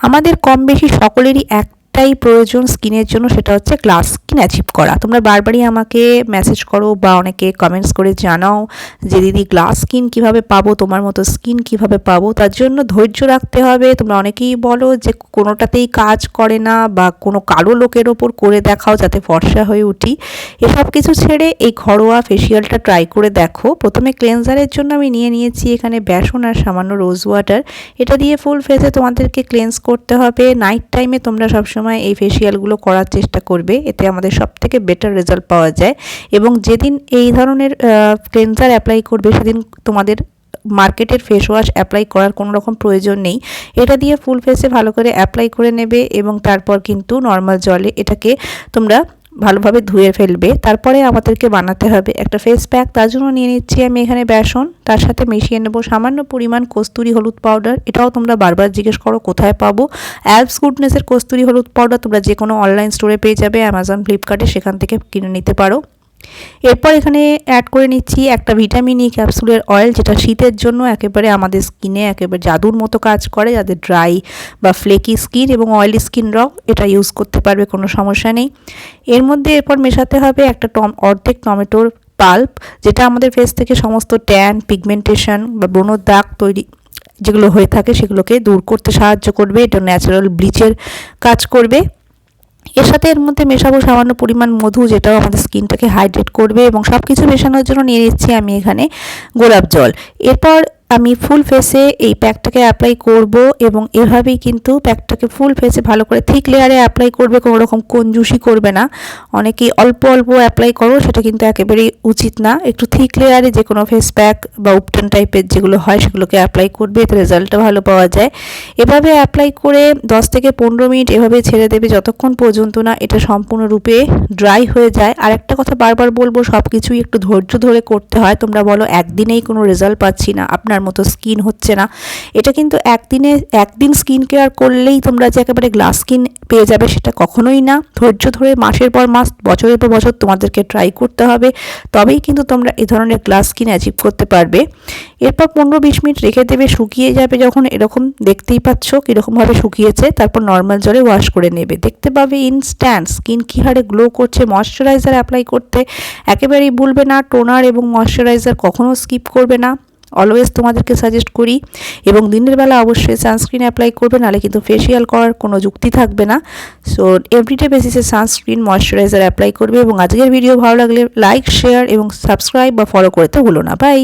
আমাদের কম বেশি সকলেরই একটাই প্রয়োজন স্কিনের জন্য, সেটা হচ্ছে গ্লাস স্কিন অ্যাচিভ করা। তোমরা বারবারই আমাকে মেসেজ করো বা অনেকে কমেন্টস করে জানাও যে দিদি গ্লাস স্কিন কীভাবে পাবো, তোমার মতো স্কিন কীভাবে পাবো। তার জন্য ধৈর্য রাখতে হবে। তোমরা অনেকেই বলো যে কোনোটাতেই কাজ করে না বা কোনো কালো লোকের ওপর করে দেখাও যাতে ফর্সা হয়ে উঠি। এসব কিছু ছেড়ে এই ঘরোয়া ফেসিয়ালটা ট্রাই করে দেখো। প্রথমে ক্লেনজারের জন্য আমি নিয়েছি এখানে বেসন আর সামান্য রোজ ওয়াটার। এটা দিয়ে ফুল ফেসে তোমাদেরকে ক্লেন্স করতে হবে। নাইট টাইমে তোমরা সবসময় এই ফেসিয়ালগুলো করার চেষ্টা করবে, এতে আমাদের সবথেকে বেটার রেজাল্ট পাওয়া যায়। এবং যেদিন এই ধরনের ক্লেনজার অ্যাপ্লাই করবে সেদিন তোমাদের মার্কেটের ফেস ওয়াশ অ্যাপ্লাই করার কোনো রকম প্রয়োজন নেই। এটা দিয়ে ফুল ফেসে ভালো করে অ্যাপ্লাই করে নেবে এবং তারপর কিন্তু নর্মাল জলে এটাকে তোমরা ভালোভাবে ধুয়ে ফেলবে। তারপরে আমাদেরকে বানাতে হবে একটা ফেস প্যাক। তার জন্য নিয়ে নিচ্ছি আমি এখানে বেসন, তার সাথে মিশিয়ে নেব সামান্য পরিমাণ কস্তুরি হলুদ পাউডার। এটাও তোমরা বারবার জিজ্ঞেস করো কোথায় পাবো। অ্যালপস গুডনেসের কস্তুরি হলুদ পাউডার তোমরা যে কোনো অনলাইন স্টোরে পেয়ে যাবে, অ্যামাজন, ফ্লিপকার্টে, সেখান থেকে কিনে নিতে পারো। এরপর এখানে অ্যাড করে নিচ্ছি একটা ভিটামিন ই ক্যাপসুলের অয়েল, যেটা শীতের জন্য একেবারে আমাদের স্কিনে একেবারে জাদুর মতো কাজ করে। যাদের ড্রাই বা ফ্লেকি স্কিন এবং অয়েলি স্কিন রক এটা ইউজ করতে পারবে, কোনো সমস্যা নেই। এর মধ্যে এরপর মেশাতে হবে একটা অর্ধেক টমেটোর পাল্প, যেটা আমাদের ফেস থেকে সমস্ত ট্যান, পিগমেন্টেশন বা ব্রণর দাগ তৈরি যেগুলো হয়ে থাকে সেগুলোকে দূর করতে সাহায্য করবে। এটা ন্যাচারাল ব্লিচের কাজ করবে। এর সাথে এর মধ্যে মেশাবো সামান্য পরিমাণ মধু, যেটাও আমাদের স্কিনটাকে হাইড্রেট করবে। এবং সব কিছু মেশানোর জন্য নিয়ে নিচ্ছি আমি এখানে গোলাপ জল। এরপর আমি ফুল ফেসে এই প্যাকটাকে অ্যাপ্লাই করব এবং এভাবেই কিন্তু প্যাকটাকে ফুল ফেসে ভালো করে থিক লেয়ারে অ্যাপ্লাই করবে, কোনো রকম কঞ্জুসি করবে না। অনেকেই অল্প অল্প অ্যাপ্লাই করো, সেটা কিন্তু একেবারেই উচিত না। একটু থিক লেয়ারে যে কোনো ফেস প্যাক বা উপটন টাইপের যেগুলো হয় সেগুলোকে অ্যাপ্লাই করবে, এতে রেজাল্টটা ভালো পাওয়া যায়। এভাবে অ্যাপ্লাই করে 10 থেকে 15 মিনিট এভাবে ছেড়ে দেবে, যতক্ষণ পর্যন্ত না এটা সম্পূর্ণরূপে ড্রাই হয়ে যায়। আর একটা কথা বারবার বলবো, সব কিছুই একটু ধৈর্য ধরে করতে হয়। তোমরা বলো একদিনেই কোনো রেজাল্ট পাচ্ছি না, আপনার মতো স্কিন হচ্ছে না। এটা কিন্তু একদিন স্কিন কেয়ার করলেই তোমরা যে একেবারে গ্লাস স্কিন পেয়ে যাবে সেটা কখনোই না। ধৈর্য ধরে মাসের পর মাস, বছরের পর বছর তোমাদেরকে ট্রাই করতে হবে, তবেই কিন্তু তোমরা এই ধরনের গ্লাস স্কিন অ্যাচিভ করতে পারবে। এরপর 15-20 মিনিট রেখে দেবে, শুকিয়ে যাবে যখন, এরকম দেখতেই পাচ্ছ কীরকমভাবে শুকিয়েছে। তারপর নর্মাল জলে ওয়াশ করে নেবে, দেখতে পাবে ইনস্ট্যান্ট স্কিন কী হারে গ্লো করছে। ময়শ্চারাইজার অ্যাপ্লাই করতে একেবারেই ভুলবে না, টোনার এবং ময়শ্চারাইজার কখনো স্কিপ করবে না, অলওয়েজ তোমাদেরকে সাজেস্ট করি। এবং দিনের বেলা অবশ্যই সানস্ক্রিন অ্যাপ্লাই করবে, নাহলে কিন্তু ফেসিয়াল করার কোনো যুক্তি থাকবে না। সো এভরিডে বেসিসে সানস্ক্রিন, ময়শ্চারাইজার অ্যাপ্লাই করবে। এবং আজকের ভিডিও ভালো লাগলে লাইক, শেয়ার এবং সাবস্ক্রাইব বা ফলো করতে ভুলো না। বাই।